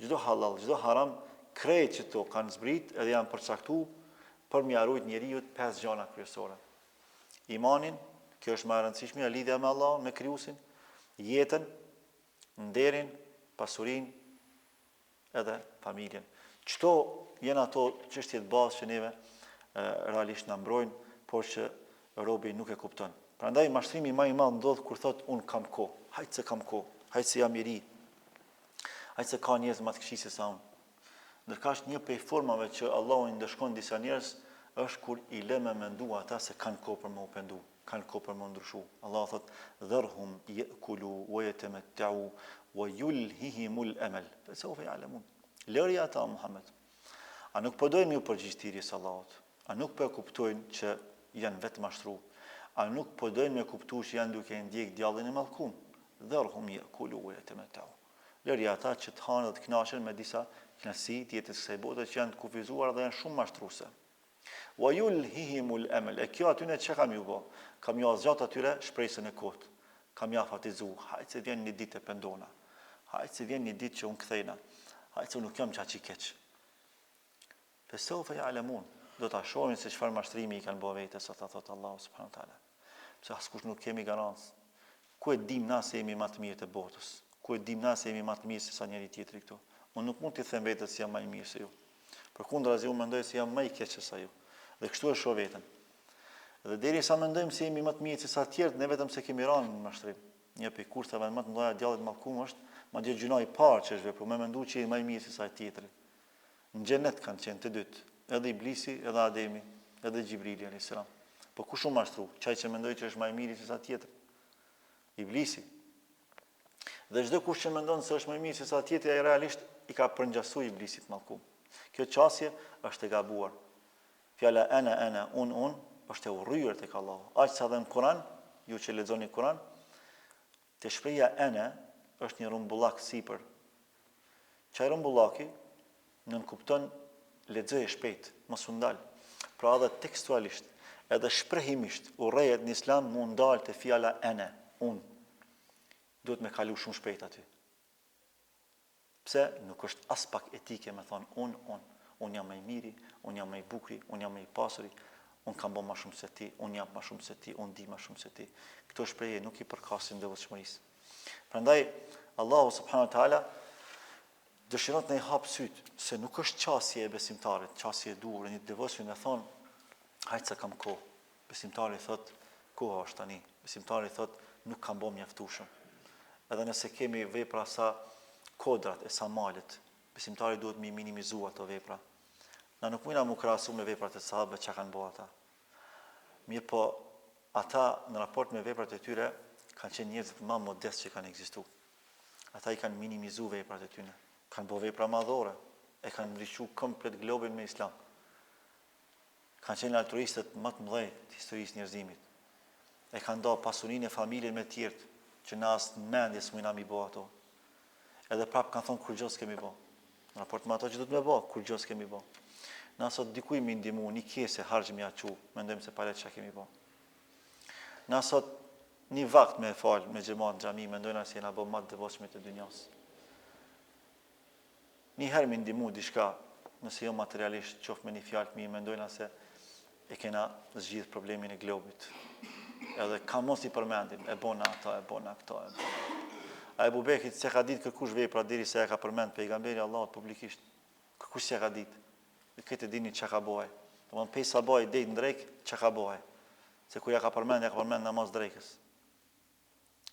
[SPEAKER 1] çdo halal, çdo haram, krejt që to kanë zbrit edhe janë përcaktuar për mja rujt njeriu 5 gjëra kryesore. Imanin, kjo është më e rëndësishme, lidhja me Allah, me krijuesin, jetën, nderin, pasurinë edhe familjen. Çto janë ato çështje të bazë që neve realisht na mbrojnë, por që robi nuk e kupton. Prandaj mashtrimi më i madh ndodh kur thot un kam kohë. Hajt se kam kohë, hajt se jam i ri. Hajt se ka njerëz më të këqij se sa unë. Ndërkaq një prej formave që Allahu i ndeshkon disa njerëz është kur i lë me mendu ata se kanë kohë për më u pendu, kanë kohë për më ndryshu. Allah thot dharhum yakulu wa yatamatta'u wa yulhihimul amal. Fasawfa ya'lamun. Lëri ata Muhammed. A nuk po dojnë ju përgjigjëtirjes Allahut? A nuk po kuptojnë që janë vetë mashtru? A nuk po dojnë me kuptu që janë duke ndjek djallin e mallkum? Dharhum yakulu wa yatamatta'u. Lëri ata që të hanë dhe të kënaqen me disa kënaqësi të jetës së kësaj bote që janë të kufizuar dhe janë shumë mashtruese. Wa yulhihimul amal. E kjo aty ne çka kam ju bë? Kam ju azgjat atyre shpresën e kot. Kam ja fatizu. Hajt se vjen një ditë e pendona. Hajt se vjen një ditë që unë kthejna. Hajt se nuk jam çaq i keq. Fasawfa ya'lamun. Do ta shohin se çfarë mashtrimi i kanë bërë vetes, sa thot Allahu subhanahu wa taala. Pse askush nuk kemi garancë. Ku e dim na se jemi më të mirë të botës? Ku e dim na se jemi më të mirë se sa njëri tjetri këtu? Unë nuk mund t'i them vetes se jam më i mirë se ju. Përkundrazi unë mendoj se jam më i keq se sa ju. Dhe kështu e shoh veten. Dhe derisa mendojmë se jemi më të mirë se sa të tjerë, ne vetëm se kemi rënë në mashtrim. Një prej kurseve më të mëdha djallit mallkum është madje gjuna i parë që është vepruar, më mendu që jemi më i mirë se sa i tjetri. Në xhenet kanë qenë të dytë, edhe Iblisi, edhe Ademi, edhe Xhibrili alayhis salam. Po kush u mashtru? Çaj që mendoj që është më i miri se sa tjetri. Iblisi. Dhe çdo kush që mendon se është më i mirë se sa tjetri, ai realisht i ka përngjasuar Iblisit mallkum. Kjo çështje është e gabuar. Fjala ana un është e urryer tek Allahu. Aq sa dhe në Kur'an, ju që lexoni Kur'an, te shpreha ana është një rumbullak sipër. Çaj rumbullaki nën kupton lexoje shpejt, mos u ndal. Pra edhe tekstualisht, edhe shprehimisht, urrejat në Islam mund dalë te fjala ana, un. Duhet me kalu shumë shpejt aty. Pse nuk është as pak etike me thonë unë jam më i miri, unë jam më i bukuri, unë jam më i pasuri, unë kam bërë më shumë se ti, unë jam më shumë se ti, unë di më shumë se ti. Këto shprehje nuk i përkasin devotshmërisë. Prandaj Allahu subhanahu wa taala dëshiron të na hap syt se nuk është qasje e besimtarit, qasje e duhur, një devotshëm e thon, hajt se kam kohë. Besimtari thot, koha është tani. Besimtari thot, nuk kam bërë mjaftueshëm. Edhe nëse kemi vepra sa kodrat e sa malet, besimtari duhet mi minimizu ato vepra. Na nuk mujna mu krahasu me veprat e sahabëve që kanë bërë ata. Mirë po, ata në raport me veprat e tyre kanë qenë njerëzit më modest që kanë ekzistuar. Ata i kanë minimizu veprat e tyre, kanë bërë vepra madhore, e kanë ndryshu komplet globin me islam. Kanë qenë altruistët më të mëdhenj të historisë njerëzimit. E kanë dhënë pasurinë e familjes me të tjerë, që na as në mendje s'mujna mi bë ato. Edhe prap kanë thonë kur gjë s'kemi bë. Në raport me ato që do të më bë, kur gjë s'kemi bë. Na sot dikuj më ndihmu, një kese harxh më ia çu, mendojmë se para çka kemi bë. Na sot një vakt me fal me xhamat në xhami, mendojna se jena bë më të devotshëm të dunjos. Një herë më ndihmu diçka, nëse jo materialisht, qoftë me një fjalë më mendojna se e kena zgjidh problemin e globit. Edhe ka mos i përmendim, e bona ata, e bona këto, e bona. A Ebu Bekrit se ka ditë kërkush vepra deri se e ka përmend pejgamberi Allahut publikisht. Kërkush se ka ditë. Dhe këtë dini çka ka bëj. Domthon pej sabaj deri në drek çka ka bëj. Se kur ja ka përmend namaz drekës.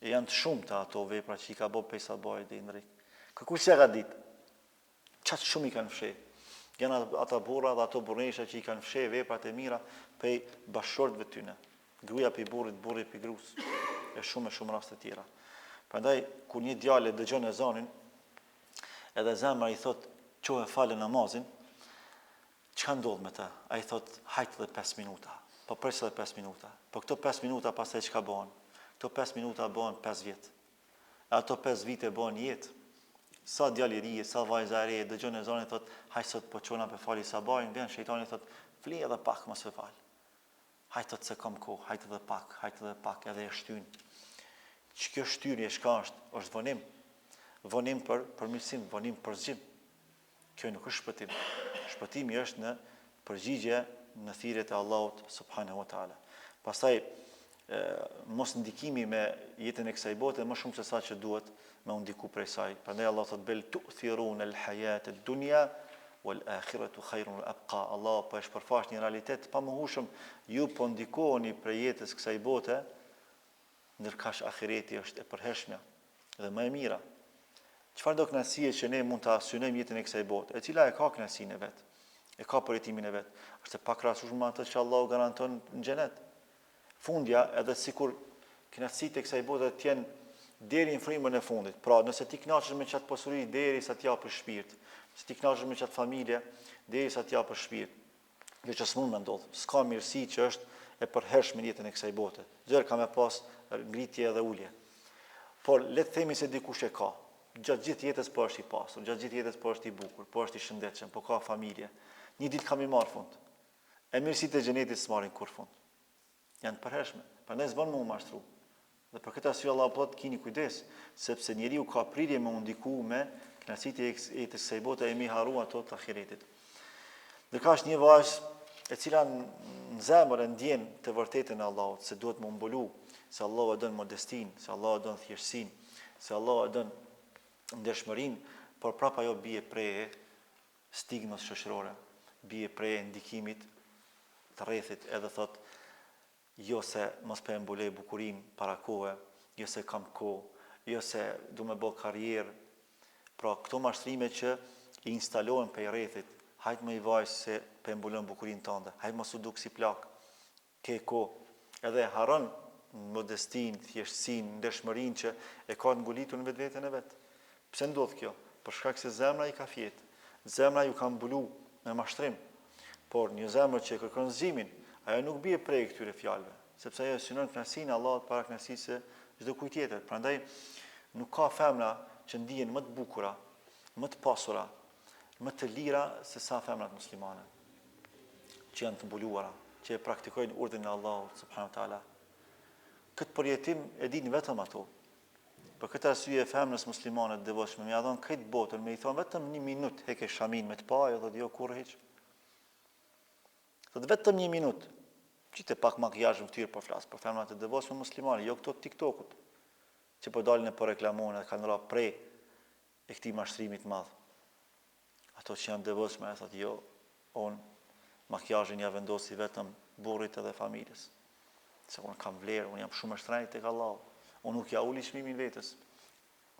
[SPEAKER 1] E janë të shumta ato vepra që i ka bë pej sabaj deri në drek. Kërkush se ka ditë. Çat shumë i kanë fsheh. Janë ata burra dhe ato burresha që i kanë fsheh veprat e mira pej bashortëve tyne. Gruaja pej burrit, burri pej gruas. E shumë raste të tjera. Prandaj kur një djalë dëgjon ezanin, edhe zemra i thot, "Çoe falë namazin", çka ndodh me të? Ai thot, "Hajt edhe 5 minuta." Po pres edhe 5 minuta. Po këto 5 minuta pastaj çka bëhen? Këto 5 minuta bëhen 5 vjet. Ato 5 vite bëhen jetë. Sa djalë i ri, sa vajza e re dëgjon ezanin thot, "Haj sot po çona pe fali sabahin", vjen shejtani thot, "Fli edhe pak mos e fal." Hajt thot se kam kohë, hajt edhe pak, edhe e shtyn. Që kjo shtyrje shka është vonim. Vonim për përmirësim, vonim për zgjim. Kjo nuk është shpëtim. Shpëtimi është në përgjigje në thirrjet e Allahut subhanahu wa taala. Pastaj mos ndikimi me jetën e kësaj bote më shumë se sa që duhet me u ndiku prej saj. Prandaj Allah thot bel tu'thiruna al-hayata ad-dunya wal akhiratu khairun wa abqa. Allah po e shpërfaq një realitet pa mohueshëm, ju po ndikoheni prej jetës kësaj bote, ndërkash ahireti është e përhershmja dhe më e mira. Çfarë do kënaqësie që ne mund ta synojmë jetën e kësaj bote, e cila e ka kënaqësinë e vet, e ka përjetimin e vet, është e pakrahasueshme me atë që Allahu garanton në xhenet. Fundja, edhe sikur kënaqësitë e kësaj bote të jenë deri në frymën e fundit. Pra, nëse ti kënaqesh me çat pasuri derisa të japësh shpirt, nëse ti kënaqesh me çat familje derisa të japësh shpirt, kjo që s'mund me ndodh. S'ka mirësi që është e përhershme në jetën e kësaj bote. Gjërë ka me pas ngritje dhe ulje. Por le të themi se dikush e ka. Gjatë gjithë jetës po është i pasur, gjatë gjithë jetës po është i bukur, po është i shëndetshëm, po ka familje. Një ditë kam i marr fund. E mirësitë e xhenetit s'marrin kur fund. Janë të përhershme. Prandaj s'bën më u mashtru. Dhe për këtë arsye Allah plot keni kujdes, sepse njeriu ka prirje me u ndiku me kënaqësitë e jetës së bote e mi harru ato të ahiretit. Dhe ka një vajzë e cila në zemër e ndjen të vërtetën e Allahut, se duhet më mbulu, se Allahu e don modestinë, se Allahu e don thjeshtësinë, se Allahu e don ndershmërinë, por prapa ajo bie prej stigmës shoqërore, bie prej ndikimit të rrethit, edhe thot, jo se mos po e mbuloj bukurinë para kohë, jo se kam kohë, jo se du me bë karrierë. Pra këto mashtrime që i instalohen prej rrethit, hajt më i vajzë se po e mbulon bukurinë tënde, hajt mos u duk si plak, ke kohë, edhe haron modestinë, thjeshtësinë, ndershmërinë që e ka ngulitur në vetveten e vet. Pse ndodh kjo? Për shkak se zemra i ka fjet. Zemra ju ka mbulu me mashtrim. Por një zemër që kërkon zgjimin, ajo nuk bie prej këtyre fjalëve, sepse ajo synon kënaqësinë e Allahut para kënaqësisë së çdo kujt tjetër. Prandaj nuk ka femra që ndihen më të bukura, më të pasura, më të lira se sa femrat muslimane, që janë të mbuluara, që e praktikojnë urdhrin e Allahut subhanahu wa taala. Këtë përjetim e dinë vetëm ato. Për këtë arsye femrës muslimane të devotshme më ia dhon këtë botën, më i thon vetëm 1 minutë heke shamin me të pa, edhe jo kurrë hiç. Thot vetëm 1 minutë. Qite pak makijazh në fytyrë po flas, për femrat të devotshme muslimane, jo këto TikTokut, që po dalin e po reklamojnë, kanë rënë prej e këtij mashtrimi të madh. Ato që janë devotshme thotë jo, makijazhin ja vendosi vetëm burrit edhe familjes. Se unë kam vlerë, unë jam shumë e shtrenjtë tek Allahu. Unë nuk ja uli çmimin vetes.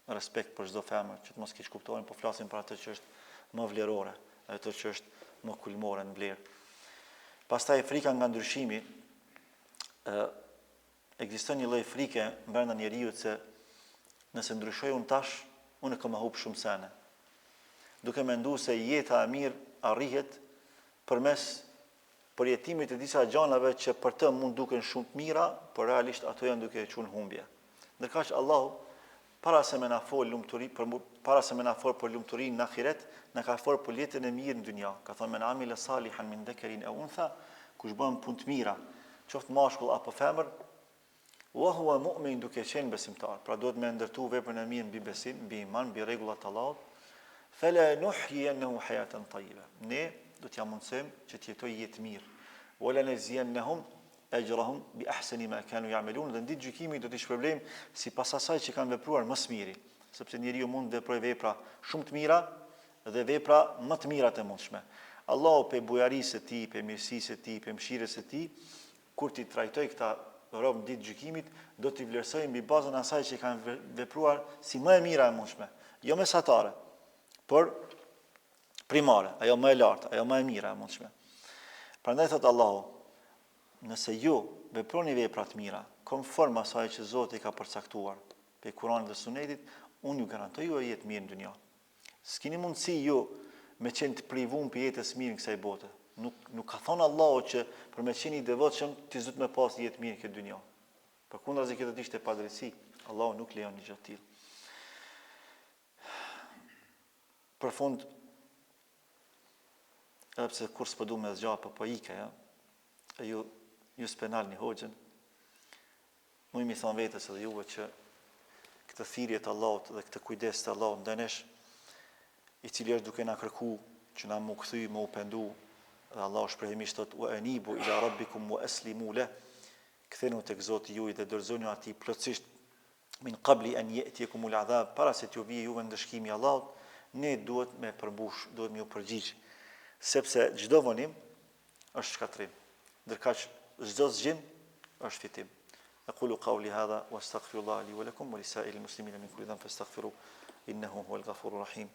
[SPEAKER 1] Respekt për çdo femër, që të mos kish kuptojnë, po flasim për atë që është më vlerore, atë që është më kulmore në vlerë. Pastaj frika nga ndryshimi, ekziston një lloj frike brenda njeriu se nëse ndryshoj unë tash, unë kam humb shumë sene. Duke menduar se jeta e mirë arrihet përmes përjetimit të disa gjanave që për të mund duken shumë të mira, por realisht ato janë duke e çuar humbje. Ndërkaq Allahu para se më na fol për lumturinë në ahiret, na ka folur për jetën e mirë në dynja. Ka thënë men amila salihan min dhakarin aw untha, kush bën punë të mira, qoftë mashkull apo femër, wa huwa mu'min, duke qenë besimtar. Pra duhet me ndërtu veprën e mirë mbi besim, mbi iman, mbi rregullat e Allahut. Fala nuhyiyannahu hayatan tayyiba. Ne do t'ja mundsojmë që të jetojë jetë mirë. Wala najziyannahum ajrahum bi ahsani ma kanu ya'malun. Dhe ditë gjykimit do t'i shpërblejmë sipas asaj që kanë vepruar më së miri, sepse njeriu mund të veprojë vepra shumë të mira dhe vepra më të mira të mundshme. Allahu pe bujarisë së tij, pe mirësisë së tij, pe mëshirës së tij, kur ti trajtoj këta robë ditë gjykimit, do t'i vlerësojë mbi bazën e asaj që kanë vepruar si më e mira e mundshme, jo mesatare, por primare, ajo më e lartë, ajo më e mira e mundshme. Prandaj thot Allahu, nëse ju veproni vepra të mira, konform asaj që Zoti ka përcaktuar, pe Kuranit dhe Sunetit, unë ju garantoj ju jetë mirë në dynja. S'keni mundësi ju me qenë të privuar për jetës mirë në kësaj bote. Nuk ka thonë Allahu që për me qenë i devotshëm ti zot me pas jetë mirë këtë dynja. Përkundazi këtë ishte padrejti. Allahu nuk lejon një gjë të tillë. Për fund, edhe pse kur s'po du me zgjapë, po ike, ja, ju s'penal një hoxhën, mu i mi thonë vetës edhe juve që këtë thirrje të Allahut dhe këtë kujdes të Allahut ndenesh, i cili është duke na kërku që na mu kthy, mu pendu, dhe Allah shprehimisht thot wa anibu ila rabbikum wa aslimu leh, kthenu tek Zoti juaj dhe dorëzoni atij plotësisht min qabli an ya'tiyakumul adhab, para se t'ju vijë juve ndëshkimi i Allahut, ne duhet me përmbush, duhet me u përgjigj, sepse çdo vonim është shkatrim, ndërkaq çdo zgjim është fitim. أقول قولي هذا واستغفر الله لي ولكم ولسائر المسلمين من كل ذنب فاستغفروه إنه هو الغفور الرحيم.